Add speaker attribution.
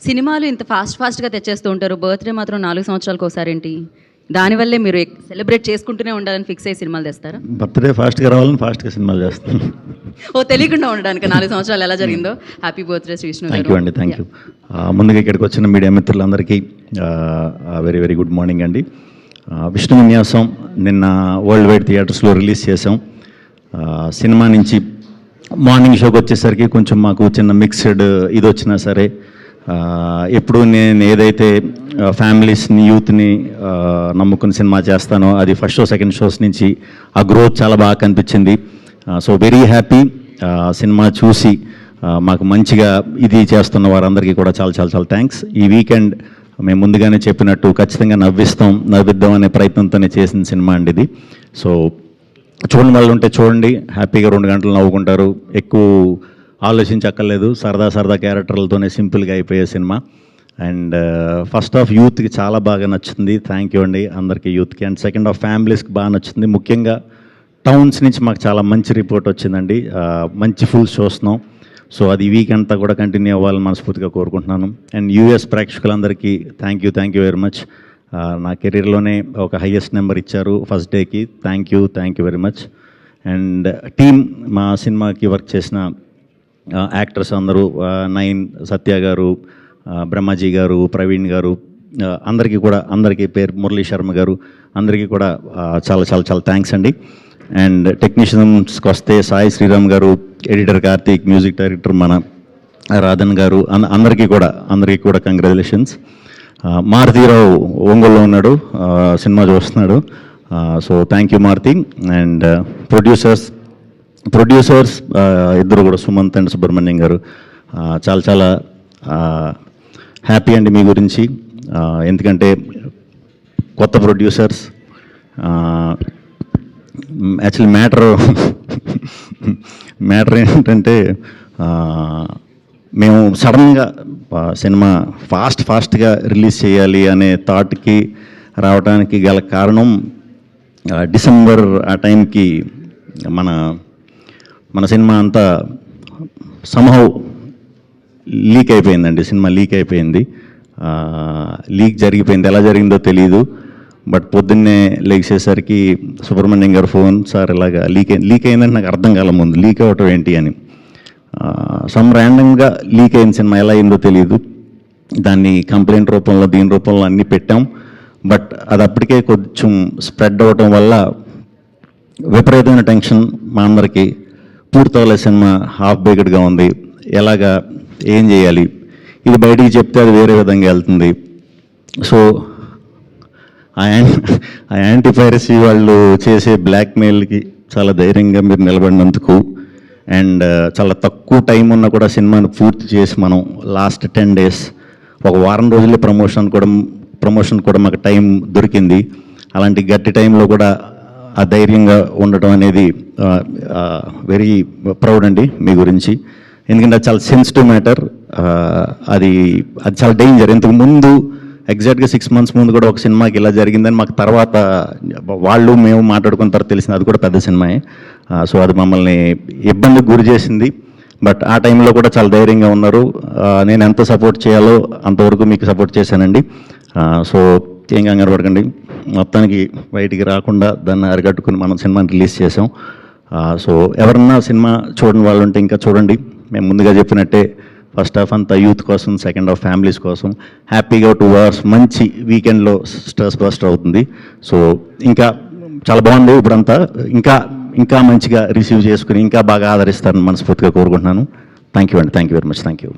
Speaker 1: సినిమాలు ఇంత ఫాస్ట్గా తెచ్చేస్తూ ఉంటారు, బర్త్డే మాత్రం 4 సంవత్సరాలకు ఒకసారి ఏంటి? దానివల్లే మీరు సెలబ్రేట్ చేసుకుంటూనే ఉండాలని ఫిక్స్ అయ్యి సినిమాలు తెస్తారా?
Speaker 2: బర్త్డే ఫాస్ట్గా రావాలని ఫాస్ట్గా సినిమాలు చేస్తాను.
Speaker 1: ఓ తెలియకుండా ఉండడానికి 4 సంవత్సరాలు ఎలా జరిగిందో. Happy birthday Shri Vishnu.
Speaker 2: Thank you అండి, థ్యాంక్ యూ. ముందుగా ఇక్కడికి వచ్చిన మీడియా మిత్రులందరికీ వెరీ వెరీ గుడ్ మార్నింగ్ అండి. విష్ణు విన్యాసం నిన్న వరల్డ్ వైడ్ థియేటర్స్లో రిలీజ్ చేసాం. సినిమా నుంచి మార్నింగ్ షోకి వచ్చేసరికి కొంచెం మాకు చిన్న మిక్స్డ్ ఇది వచ్చినా సరే, ఎప్పుడు నేను ఏదైతే ఫ్యామిలీస్ని యూత్ని నమ్ముకుని సినిమా చేస్తానో అది ఫస్ట్ షో సెకండ్ షోస్ నుంచి ఆ గ్రోత్ చాలా బాగా కనిపించింది. So very happy. సినిమా చూసి మాకు మంచిగా ఇది చేస్తున్న వారందరికీ కూడా చాలా చాలా చాలా థ్యాంక్స్. ఈ వీకెండ్ మేము ముందుగానే చెప్పినట్టు ఖచ్చితంగా నవ్విద్దాం అనే ప్రయత్నంతోనే చేసిన సినిమా అండి ఇది. సో చూడండి, వాళ్ళు ఉంటే చూడండి, హ్యాపీగా 2 గంటలు నవ్వుకుంటారు. ఎక్కువ ఆలోచించక్కర్లేదు, సరదా క్యారెక్టర్లతోనే సింపుల్గా అయిపోయే సినిమా. అండ్ ఫస్ట్ హాఫ్ యూత్కి చాలా బాగా నచ్చుతుంది, థ్యాంక్ యూ అండి అందరికీ యూత్కి. అండ్ సెకండ్ హాఫ్ ఫ్యామిలీస్కి బాగా నచ్చుతుంది. ముఖ్యంగా టౌన్స్ నుంచి మాకు చాలా మంచి రిపోర్ట్ వచ్చిందండి, మంచి ఫుల్స్ చూస్తున్నాం. సో అది వీక్ అంతా కూడా కంటిన్యూ అవ్వాలని మనస్ఫూర్తిగా కోరుకుంటున్నాను. అండ్ యూఎస్ ప్రేక్షకులందరికీ థ్యాంక్ యూ వెరీ మచ్. నా కెరీర్లోనే ఒక హైయెస్ట్ నెంబర్ ఇచ్చారు ఫస్ట్ డేకి, thank you very much. And team, మా సినిమాకి వర్క్ చేసిన యాక్టర్స్ అందరూ, నైన్, సత్య గారు, బ్రహ్మాజీ గారు, ప్రవీణ్ గారు, అందరికీ పేరు మురళీ శర్మ గారు, అందరికీ కూడా చాలా చాలా చాలా థ్యాంక్స్ అండి. అండ్ టెక్నీషియన్స్కి వస్తే సాయి శ్రీరామ్ గారు, ఎడిటర్ కార్తీక్, మ్యూజిక్ డైరెక్టర్ మన రాధన్ గారు, అందరికీ కూడా కంగ్రాచులేషన్స్. మారుతీరావు ఒంగోలులో ఉన్నాడు, సినిమా చూస్తున్నాడు. So thank you Maruthi. And producers ఇద్దరు కూడా, సుమంత్ అండ్ సుబ్రహ్మణ్యం గారు, చాలా చాలా హ్యాపీ అండి మీ గురించి. ఎందుకంటే కొత్త ప్రొడ్యూసర్స్, యాక్చువల్లీ మ్యాటర్ ఏంటంటే, మేము సడన్గా సినిమా ఫాస్ట్గా రిలీజ్ చేయాలి అనే థాట్కి రావడానికి గల కారణం, డిసెంబర్ ఆ టైంకి మన సినిమా అంతా సంహౌ లీక్ అయిపోయిందండి. సినిమా లీక్ అయిపోయింది, లీక్ జరిగిపోయింది. ఎలా జరిగిందో తెలీదు. బట్ పొద్దున్నే లేచేసరికి సుబ్రహ్మణ్యం గారు ఫోన్, సార్ ఇలాగా లీక్ అయిందంటే నాకు అర్థం కాల ముందు లీక్ అవ్వటం ఏంటి అని. ర్యాండమ్గా లీక్ అయిన సినిమా ఎలా అయిందో తెలియదు. దాన్ని కంప్లైంట్ రూపంలో దీని రూపంలో అన్నీ పెట్టాం. బట్ అది అప్పటికే కొంచెం స్ప్రెడ్ అవ్వటం వల్ల విపరీతమైన టెన్షన్ మా అందరికీ. పూర్తవలే సినిమా, హాఫ్ బేక్డ్గా ఉంది, ఎలాగా ఏం చేయాలి, ఇది బయటికి చెప్తే అది వేరే విధంగా వెళ్తుంది. సో ఆ యాంటీ పైరసీ వాళ్ళు చేసే బ్లాక్మెయిల్కి చాలా ధైర్యంగా మీరు నిలబడినందుకు, అండ్ చాలా తక్కువ టైం ఉన్నా కూడా సినిమాను పూర్తి చేసి మనం లాస్ట్ 10 days, ఒక వారం రోజులే ప్రమోషన్ కూడా మాకు టైం దొరికింది. అలాంటి గట్టి టైంలో కూడా ఆ ధైర్యంగా ఉండటం అనేది వెరీ ప్రౌడ్ అండి మీ గురించి. ఎందుకంటే అది చాలా సెన్సిటివ్ మ్యాటర్, అది చాలా డేంజర్. ఇంతకు ముందు ఎగ్జాక్ట్గా 6 months ముందు కూడా ఒక సినిమాకి ఇలా జరిగిందని మాకు తర్వాత మేము మాట్లాడుకున్న తర్వాత తెలిసింది, అది కూడా పెద్ద సినిమాయే. సో అది మమ్మల్ని ఇబ్బందికి గురి చేసింది. బట్ ఆ టైంలో కూడా చాలా ధైర్యంగా ఉన్నారు. నేను ఎంత సపోర్ట్ చేయాలో అంతవరకు మీకు సపోర్ట్ చేశానండి. సో ఏం కంగారు పడకండి, మొత్తానికి బయటికి రాకుండా దాన్ని అరికట్టుకుని మనం సినిమాని రిలీజ్ చేసాం. సో ఎవరన్నా సినిమా చూడని వాళ్ళు ఉంటే ఇంకా చూడండి. మేము ముందుగా చెప్పినట్టే ఫస్ట్ హాఫ్ అంతా యూత్ కోసం, సెకండ్ హాఫ్ ఫ్యామిలీస్ కోసం. హ్యాపీగా 2 hours మంచి వీకెండ్లో స్ట్రెస్ బస్టర్ అవుతుంది. సో ఇంకా చాలా బాగుంది. ఇప్పుడంతా ఇంకా మంచిగా రిసీవ్ చేసుకుని ఇంకా బాగా ఆదరిస్తారని మనస్ఫూర్తిగా కోరుకుంటున్నాను. థ్యాంక్ యూ అండి, thank you very much, thank you.